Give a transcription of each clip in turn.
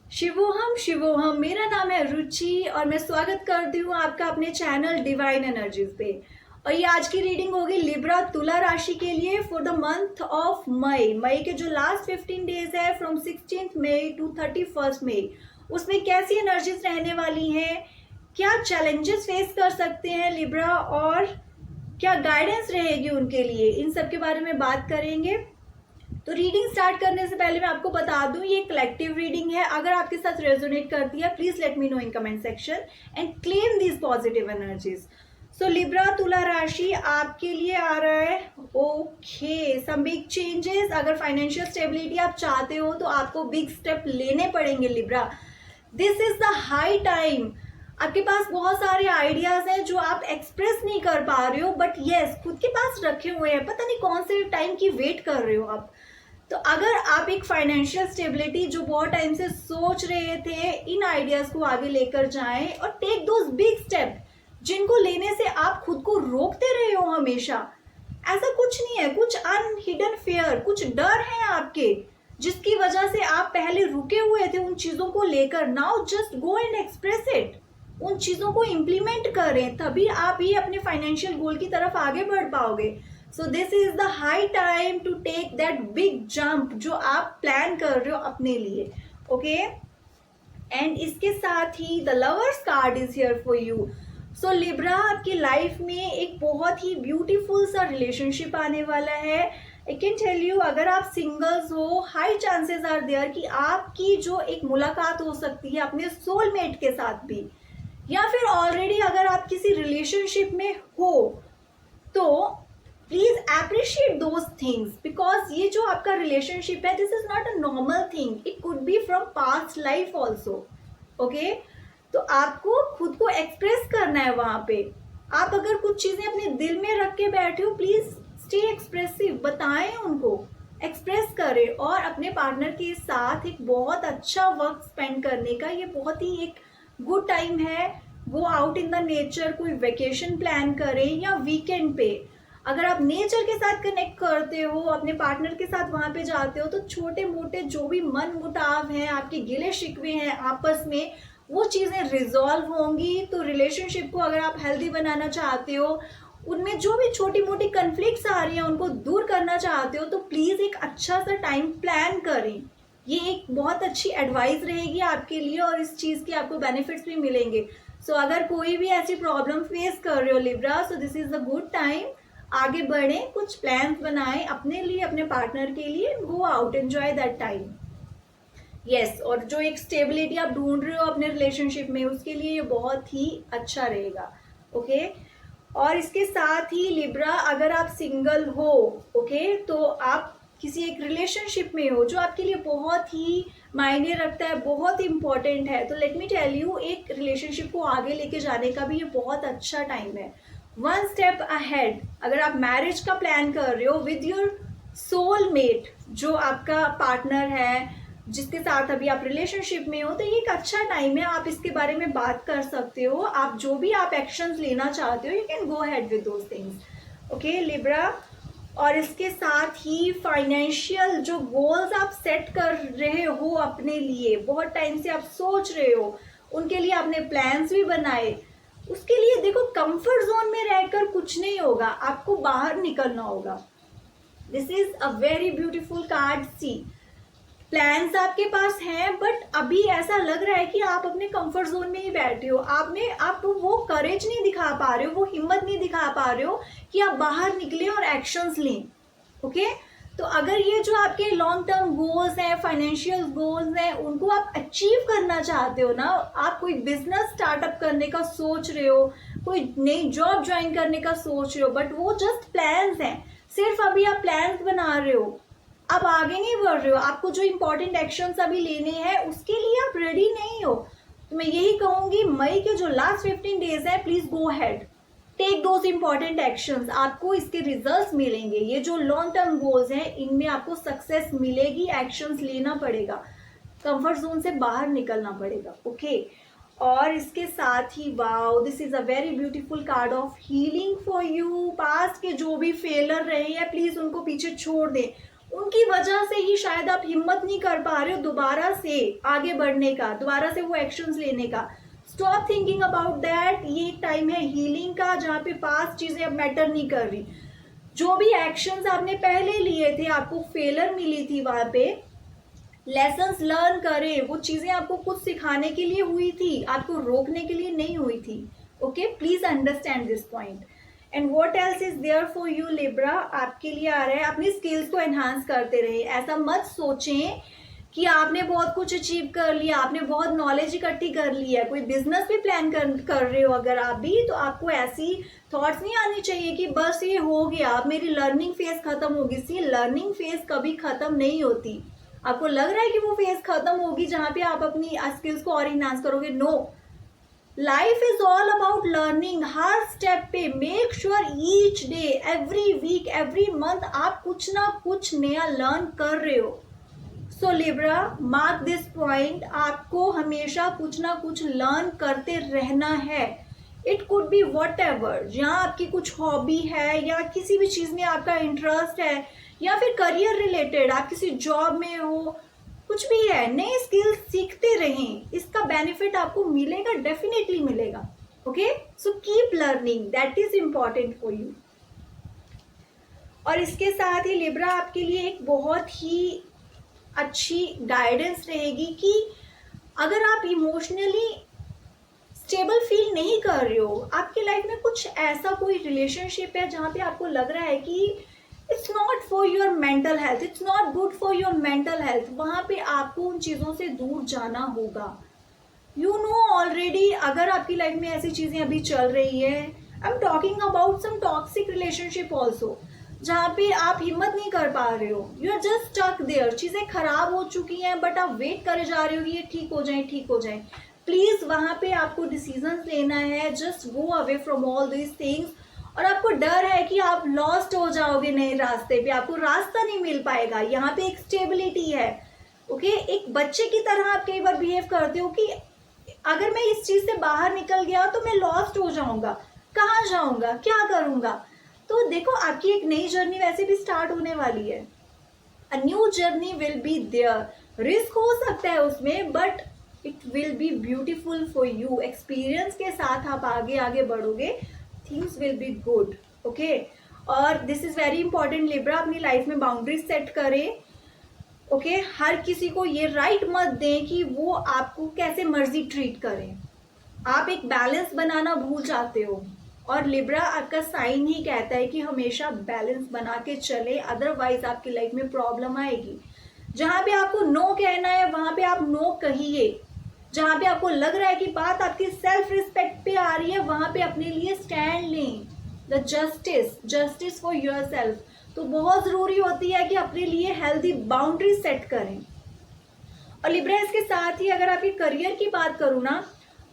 शिवोहम शिवोहम, मेरा नाम है रुचि और मैं स्वागत करती हूँ आपका अपने चैनल डिवाइन एनर्जीज पे। और ये आज की रीडिंग होगी लिब्रा तुला राशि के लिए for the month of May. मई के जो लास्ट 15 डेज है from 16th May to 31st May, उसमें कैसी एनर्जीज रहने वाली हैं, क्या चैलेंजेस फेस कर सकते हैं लिब्रा और क्या गाइडेंस रहेगी उनके लिए, इन सब के बारे में बात करेंगे। तो रीडिंग स्टार्ट करने से पहले मैं आपको बता दूं ये कलेक्टिव रीडिंग है। अगर आपके साथ रेजोनेट करती है please let me know in comment section and claim these positive energies. So Libra तुला राशि आपके लिए आ रहा है ओके सम बिग चेंजेस। अगर फाइनेंशियल स्टेबिलिटी आप चाहते हो तो आपको बिग स्टेप लेने पड़ेंगे Libra. This is the high time. आपके पास बहुत सारे आइडियाज हैं जो आप एक्सप्रेस नहीं कर पा रहे हो, बट यस खुद के पास रखे हुए हैं, पता नहीं कौन से टाइम की वेट कर रहे हो आप। तो अगर आप एक फाइनेंशियल स्टेबिलिटी जो बहुत टाइम से सोच रहे थे, इन आइडियाज को आगे लेकर जाएं और टेक दोज बिग स्टेप जिनको लेने से आप खुद को रोकते रहे हो हमेशा। ऐसा कुछ नहीं है, कुछ अनहिडन फेयर, कुछ डर है आपके जिसकी वजह से आप पहले रुके हुए थे उन चीजों को लेकर। Now just go and express it, उन चीजों को इम्प्लीमेंट करें, तभी आप ही अपने फाइनेंशियल गोल की तरफ आगे बढ़ पाओगे। So this is the high time to take that big jump जो आप प्लान कर रहे हो अपने लिए। ओके एंड इसके साथ ही the lovers card is here for you. So Libra आपकी लाइफ में एक बहुत ही ब्यूटीफुल सा रिलेशनशिप आने वाला है। आई कैन टेल यू, अगर आप सिंगल्स हो हाई चांसेस आर देयर कि आपकी जो एक मुलाकात हो सकती है अपने सोलमेट के साथ भी, या फिर ऑलरेडी अगर आप किसी रिलेशनशिप में हो तो please appreciate those things, because ये जो आपका रिलेशनशिप है this is not a normal thing, it could B from past life also. Okay, तो आपको खुद को एक्सप्रेस करना है वहां पे। आप अगर कुछ चीजें अपने दिल में रख के बैठे हो प्लीज स्टे एक्सप्रेसिव, बताएं उनको, एक्सप्रेस करें और अपने पार्टनर के साथ एक बहुत अच्छा वक्त स्पेंड करने का ये बहुत ही एक गुड टाइम है। Go out in the nature, कोई वेकेशन प्लान करें या वीकेंड पे। अगर आप नेचर के साथ कनेक्ट करते हो, अपने पार्टनर के साथ वहां पे जाते हो, तो छोटे मोटे जो भी मन मुटाव हैं, आपके गिले शिकवे हैं आपस में, वो चीजें रिजॉल्व होंगी। तो रिलेशनशिप को अगर आप हेल्दी बनाना चाहते हो, उनमें जो भी छोटी मोटी कन्फ्लिक्ट्स आ रही हैं उनको दूर करना चाहते हो, तो प्लीज एक अच्छा सा टाइम प्लान करें। ये एक बहुत अच्छी एडवाइस रहेगी आपके लिए और इस चीज के आपको बेनिफिट्स भी मिलेंगे। सो अगर कोई भी ऐसी प्रॉब्लम फेस कर रहे हो Libra, so this is the good time, आगे बढ़ें, कुछ प्लान्स बनाएं अपने लिए, अपने पार्टनर के लिए, go out, enjoy that time. Yes, और जो एक स्टेबिलिटी आप ढूंढ रहे हो अपने रिलेशनशिप में, उसके लिए ये बहुत ही अच्छा रहेगा। ओके और इसके साथ ही लिब्रा, अगर आप सिंगल हो ओके तो आप किसी एक रिलेशनशिप में हो जो आपके लिए बहुत ही मायने रखता है, बहुत इंपॉर्टेंट है, तो लेट मी टेल यू, एक रिलेशनशिप को आगे लेके जाने का भी ये बहुत अच्छा टाइम है। वन स्टेप अहेड, अगर आप मैरिज का प्लान कर रहे हो विद योर सोलमेट, जो आपका पार्टनर है जिसके साथ अभी आप रिलेशनशिप में हो, तो ये एक अच्छा टाइम है, आप इसके बारे में बात कर सकते हो। आप जो भी आप एक्शंस लेना चाहते हो you can go ahead with those things. Okay Libra, और इसके साथ ही फाइनेंशियल जो गोल्स आप सेट कर रहे हो अपने लिए, बहुत टाइम से आप सोच रहे हो, उनके लिए आपने प्लान्स भी बनाए, उसके लिए देखो कंफर्ट जोन में रहकर कुछ नहीं होगा, आपको बाहर निकलना होगा। This is a very beautiful card. See, plans आपके पास हैं बट अभी ऐसा लग रहा है कि आप अपने कंफर्ट जोन में ही बैठे हो, आप वो करेज नहीं दिखा पा रहे हो, वो हिम्मत नहीं दिखा पा रहे हो कि आप बाहर निकलें और एक्शंस लें। ओके, तो अगर ये जो आपके लॉन्ग टर्म गोल्स हैं, फाइनेंशियल गोल्स हैं, उनको आप अचीव करना चाहते हो ना, आप कोई बिजनेस स्टार्टअप करने का सोच रहे हो, कोई नई जॉब ज्वाइन करने का सोच रहे हो, बट वो जस्ट प्लान्स हैं, सिर्फ अभी आप प्लान्स बना रहे हो, आप आगे नहीं बढ़ रहे हो, आपको जो इंपॉर्टेंट एक्शंस अभी लेने हैं उसके लिए आप रेडी नहीं हो। तो मैं यही कहूंगी, मई के जो लास्ट 15 डेज है please go ahead, take those important actions, आपको इसके रिजल्ट्स मिलेंगे। ये जो लॉन्ग टर्म गोल्स हैं इनमें आपको सक्सेस मिलेगी, एक्शंस लेना पड़ेगा, कंफर्ट जोन से बाहर निकलना पड़ेगा। ओके और इसके साथ ही wow, this is a very beautiful card of healing for you. Past के जो भी फेलर रहे हैं प्लीज उनको पीछे छोड़ दें, उनकी वजह से ही शायद आप हिम्मत नहीं कर पा रहे हो दोबारा से आगे बढ़ने का, दोबारा से वो एक्शंस लेने का। Stop thinking about that. ये एक टाइम है हीलिंग का, जहाँ पे पास्ट चीजें अब मैटर नहीं कर रही। जो भी एक्शंस आपने पहले लिए थे, आपको फेलर मिली थी, वहां पे लेसन्स लर्न करें। वो चीजें आपको कुछ सिखाने के लिए हुई थी, आपको रोकने के लिए नहीं हुई थी। Okay, please understand this point. And what else is there for you Libra, आपके लिए आ रहा है अपनी स्किल्स को एनहांस करते रहे। ऐसा मत सोचें कि आपने बहुत कुछ अचीव कर लिया, आपने बहुत नॉलेज इकट्ठी कर ली है, कोई बिजनेस भी प्लान कर रहे हो अगर आप भी, तो आपको ऐसी थॉट्स नहीं आनी चाहिए कि बस ये हो गया, अब मेरी लर्निंग फेज खत्म होगी। सी लर्निंग फेज कभी खत्म नहीं होती। आपको लग रहा है कि वो फेज खत्म होगी जहां पे आप अपनी स्किल्स को और इनहांस करोगे, no. Life is all about learning. हर स्टेप पे make sure each day, every week, every month आप कुछ ना कुछ नया लर्न कर रहे हो। So Libra, mark this point, आपको हमेशा कुछ ना कुछ लर्न करते रहना है। It could be whatever, जहाँ आपकी कुछ हॉबी है या किसी भी चीज में आपका इंटरेस्ट है, या फिर करियर रिलेटेड आप किसी जॉब में हो, कुछ भी है, नए स्किल्स सीखते रहें। इसका बेनिफिट आपको मिलेगा, डेफिनेटली मिलेगा। Okay, so keep learning, that is important for you. और इसके साथ ही लिब्रा, आपके लिए एक बहुत ही अच्छी गाइडेंस रहेगी कि अगर आप इमोशनली स्टेबल फील नहीं कर रहे हो, आपकी लाइफ में कुछ ऐसा कोई रिलेशनशिप है जहाँ पे आपको लग रहा है कि it's not for your mental health, it's not good for your mental health, वहां पे आपको उन चीजों से दूर जाना होगा। यू नो ऑलरेडी, अगर आपकी लाइफ में ऐसी चीजें अभी चल रही है, I am talking about some toxic relationship also, जहाँ पे आप हिम्मत नहीं कर पा रहे हो, you are just stuck there, चीजें खराब हो चुकी हैं बट आप वेट करे जा रहे हो कि ये ठीक हो जाए, ठीक हो जाए। प्लीज वहां पे आपको डिसीजन लेना है, just go away from all these things. और आपको डर है कि आप लॉस्ट हो जाओगे नए रास्ते पे, आपको रास्ता नहीं मिल पाएगा। यहाँ पे एक स्टेबिलिटी है। ओके, एक बच्चे की तरह आप कई बार बिहेव करते हो कि अगर मैं इस चीज से बाहर निकल गया तो मैं लॉस्ट हो जाऊंगा, कहाँ जाऊंगा, क्या करूंगा। तो देखो, आपकी एक नई जर्नी वैसे भी स्टार्ट होने वाली है। A new journey will be there, risk हो सकता है उसमें, but it will be beautiful for you. Experience के साथ आप आगे आगे बढ़ोगे, things will be good. Okay, और this is very important Libra, अपनी लाइफ में बाउंड्रीज सेट करें। ओके, हर किसी को ये राइट मत दें कि वो आपको कैसे मर्जी ट्रीट करें। आप एक बैलेंस बनाना भूल जाते हो, और लिब्रा आपका साइन ही कहता है कि हमेशा बैलेंस बना के चले, अदरवाइज आपकी लाइफ में प्रॉब्लम आएगी। जहां पे आपको नो कहना है वहां पे आप नो कहिए, जहां पे आपको लग रहा है कि बात आपकी सेल्फ रिस्पेक्ट पे आ रही है, वहां पे अपने लिए स्टैंड लें। The justice for your self. तो बहुत जरूरी होती है कि अपने लिए हेल्दी बाउंड्री सेट करें। और लिब्रा, इसके साथ ही अगर आपके करियर की बात करूँ ना,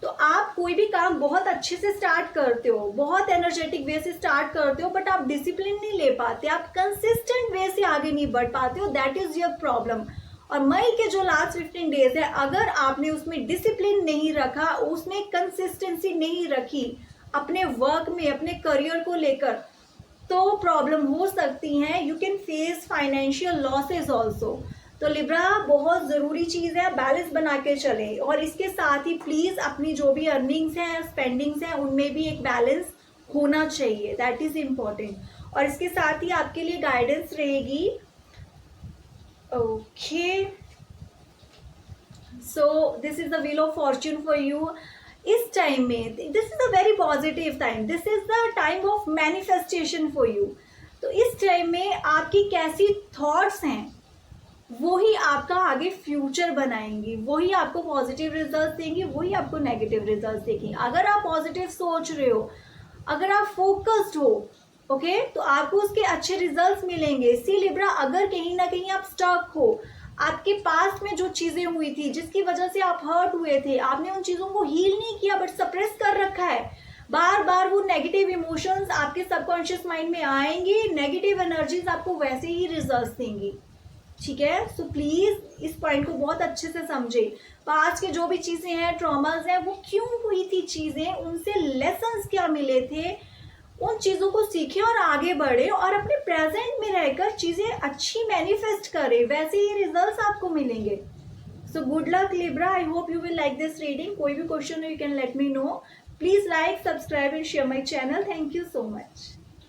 तो आप कोई भी काम बहुत अच्छे से स्टार्ट करते हो, बहुत एनर्जेटिक वे से स्टार्ट करते हो, बट आप डिसिप्लिन नहीं ले पाते, आप कंसिस्टेंट वे से आगे नहीं बढ़ पाते हो, दैट इज योर प्रॉब्लम। और मई के जो लास्ट 15 डेज है, अगर आपने उसमें डिसिप्लिन नहीं रखा, उसमें कंसिस्टेंसी नहीं रखी अपने वर्क में, अपने करियर को लेकर, तो प्रॉब्लम हो सकती है। You can face financial losses also. तो लिब्रा, बहुत ज़रूरी चीज़ है, बैलेंस बना के चलें। और इसके साथ ही प्लीज़ अपनी जो भी अर्निंग्स हैं, स्पेंडिंग्स हैं, उनमें भी एक बैलेंस होना चाहिए, दैट इज़ इम्पॉर्टेंट। और इसके साथ ही आपके लिए गाइडेंस रहेगी। Okay, so this is the wheel of Fortune for you. इस टाइम में this is a very positive time, this is the time of manifestation for you. तो इस टाइम में आपकी कैसी थॉट्स हैं वो ही आपका आगे फ्यूचर बनाएंगी, वही आपको पॉजिटिव रिजल्ट देंगी, वही आपको नेगेटिव रिजल्ट देंगी। अगर आप पॉजिटिव सोच रहे हो, अगर आप फोकस्ड हो, ओके, तो आपको उसके अच्छे रिजल्ट्स मिलेंगे। सी लिब्रा, अगर कहीं ना कहीं आप स्टक हो, आपके पास में जो चीजें हुई थी जिसकी वजह से आप हर्ट हुए थे, आपने उन चीजों को हील नहीं किया बट सप्रेस कर रखा है, बार बार वो नेगेटिव इमोशंस आपके सबकॉन्शियस माइंड में आएंगे, नेगेटिव एनर्जीज आपको वैसे ही रिजल्ट्स देंगी। ठीक है, सो प्लीज इस पॉइंट को बहुत अच्छे से समझे। पास्ट के जो भी चीजें हैं, ट्रॉमास हैं, वो क्यों हुई थी चीजें, उनसे लेसन्स क्या मिले थे, उन चीज़ों को सीखें और आगे बढ़े और अपने प्रेजेंट में रहकर चीज़ें अच्छी मैनिफेस्ट करें, वैसे ही रिजल्ट्स आपको मिलेंगे। So good luck Libra, I hope you will like this reading. कोई भी क्वेश्चन हो you can let me know. Please like, subscribe and share my channel. Thank you so much.